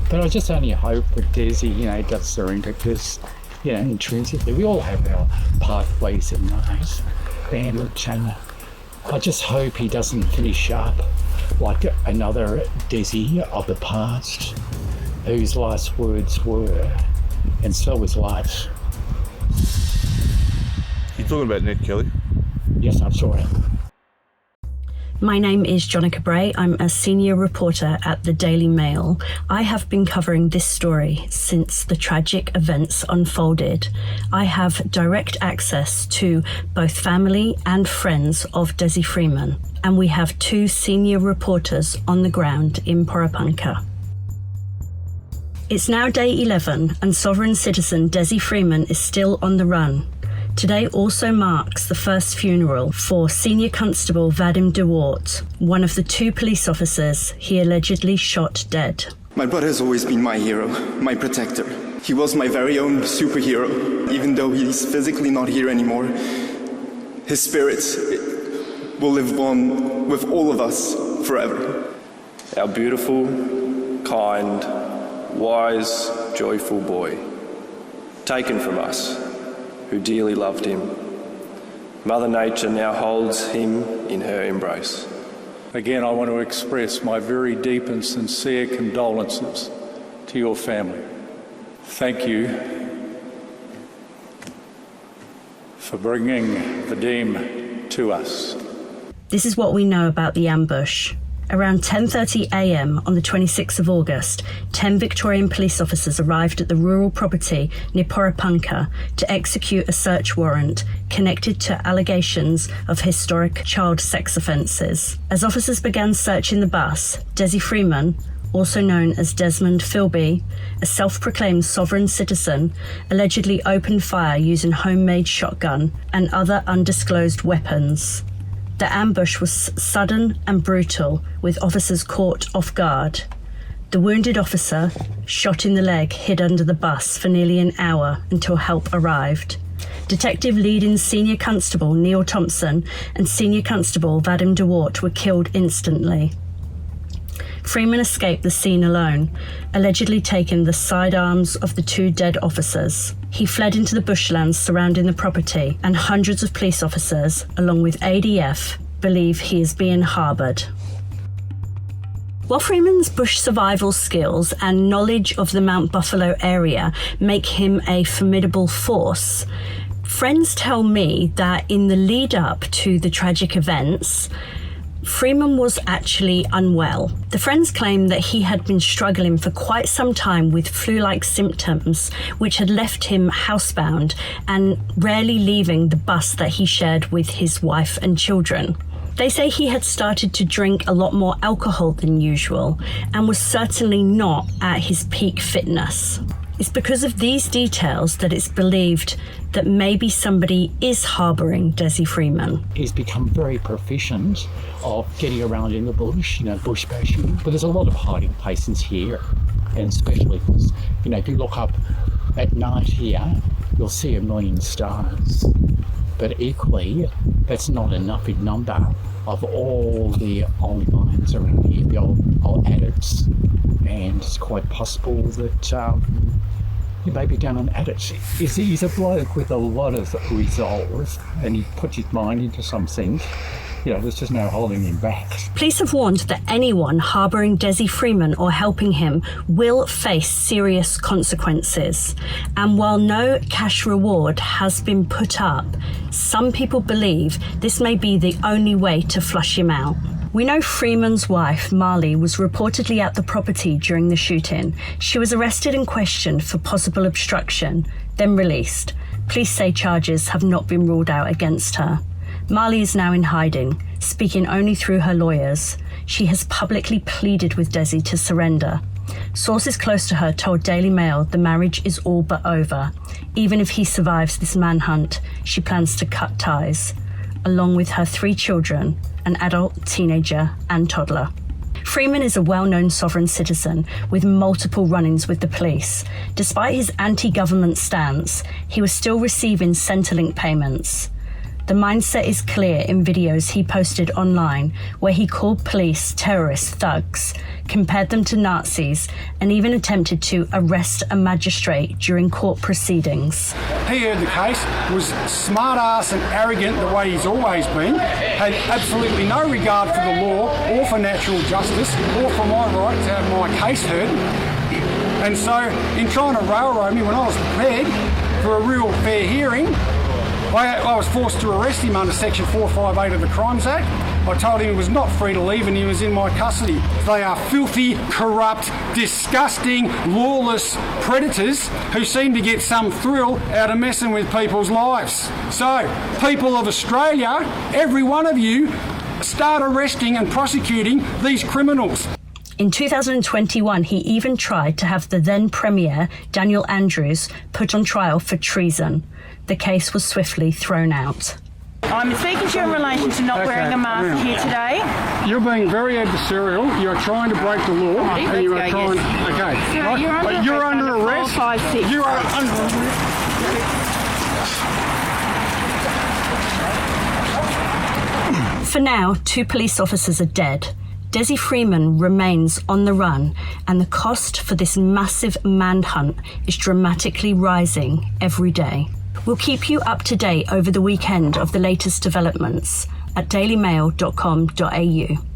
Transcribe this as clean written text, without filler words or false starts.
But I just only hope that Dezi, does surrender because, intrinsically we all have our pathways in life. And I just hope he doesn't finish up like another Dezi of the past, whose last words were, and so was life. You talking about Nick Kelly? Yes, I'm sorry. My name is Jonica Bray. I'm a senior reporter at the Daily Mail. I have been covering this story since the tragic events unfolded. I have direct access to both family and friends of Dezi Freeman, and we have 2 senior reporters on the ground in Porepunkah. It's now day 11, and sovereign citizen Dezi Freeman is still on the run. Today also marks the first funeral for Senior Constable Vadim de Waart, one of the 2 police officers he allegedly shot dead. My brother has always been my hero, my protector. He was my very own superhero, even though he's physically not here anymore. His spirit will live on with all of us forever. Our beautiful, kind, wise, joyful boy, taken from us, who dearly loved him. Mother Nature now holds him in her embrace. Again, I want to express my very deep and sincere condolences to your family. Thank you for bringing Vadim to us. This is what we know about the ambush. Around 10:30 a.m. on the 26th of August, 10 Victorian police officers arrived at the rural property near Porepunkah to execute a search warrant connected to allegations of historic child sex offences. As officers began searching the bus, Dezi Freeman, also known as Desmond Filby, a self-proclaimed sovereign citizen, allegedly opened fire using homemade shotgun and other undisclosed weapons. The ambush was sudden and brutal, with officers caught off guard. The wounded officer, shot in the leg, hid under the bus for nearly an hour until help arrived. Detective leading Senior Constable Neal Thompson and Senior Constable Vadim de Waart were killed instantly. Freeman escaped the scene alone, allegedly taking the sidearms of the 2 dead officers. He fled into the bushlands surrounding the property, and hundreds of police officers, along with ADF, believe he is being harboured. While Freeman's bush survival skills and knowledge of the Mount Buffalo area make him a formidable force, friends tell me that in the lead up to the tragic events, Freeman was actually unwell. The friends claim that he had been struggling for quite some time with flu-like symptoms, which had left him housebound and rarely leaving the bus that he shared with his wife and children. They say he had started to drink a lot more alcohol than usual and was certainly not at his peak fitness. It's because of these details that it's believed that maybe somebody is harbouring Dezi Freeman. He's become very proficient of getting around in the bush, bush bashing. But there's a lot of hiding places here, and especially because, if you look up at night here, you'll see 1 million stars. But equally, that's not enough in number of all the old mines around here, the old adits. And it's quite possible that he may be down on adits. He's a bloke with a lot of resolve, and he puts his mind into some things. There's just no holding him back. Police have warned that anyone harbouring Dezi Freeman or helping him will face serious consequences. And while no cash reward has been put up, some people believe this may be the only way to flush him out. We know Freeman's wife, Marley, was reportedly at the property during the shooting. She was arrested and questioned for possible obstruction, then released. Police say charges have not been ruled out against her. Marley is now in hiding, speaking only through her lawyers. She has publicly pleaded with Dezi to surrender. Sources close to her told Daily Mail the marriage is all but over. Even if he survives this manhunt, she plans to cut ties, along with her 3 children, an adult, teenager, and toddler. Freeman is a well-known sovereign citizen with multiple run-ins with the police. Despite his anti-government stance, he was still receiving Centrelink payments. The mindset is clear in videos he posted online where he called police terrorist thugs, compared them to Nazis, and even attempted to arrest a magistrate during court proceedings. He heard the case, was smart-ass and arrogant the way he's always been, had absolutely no regard for the law or for natural justice or for my right to have my case heard. And so, in trying to railroad me when I was prepared for a real fair hearing, I was forced to arrest him under Section 458 of the Crimes Act. I told him he was not free to leave and he was in my custody. They are filthy, corrupt, disgusting, lawless predators who seem to get some thrill out of messing with people's lives. So, people of Australia, every one of you, start arresting and prosecuting these criminals. In 2021, he even tried to have the then Premier, Daniel Andrews, put on trial for treason. The case was swiftly thrown out. I'm speaking to you in relation to not wearing a mask here today. You're being very adversarial. You're trying to break the law. And you are trying. Okay. So right. you're under arrest. 456. You are under arrest. For now, 2 police officers are dead. Dezi Freeman remains on the run, and the cost for this massive manhunt is dramatically rising every day. We'll keep you up to date over the weekend of the latest developments at dailymail.com.au.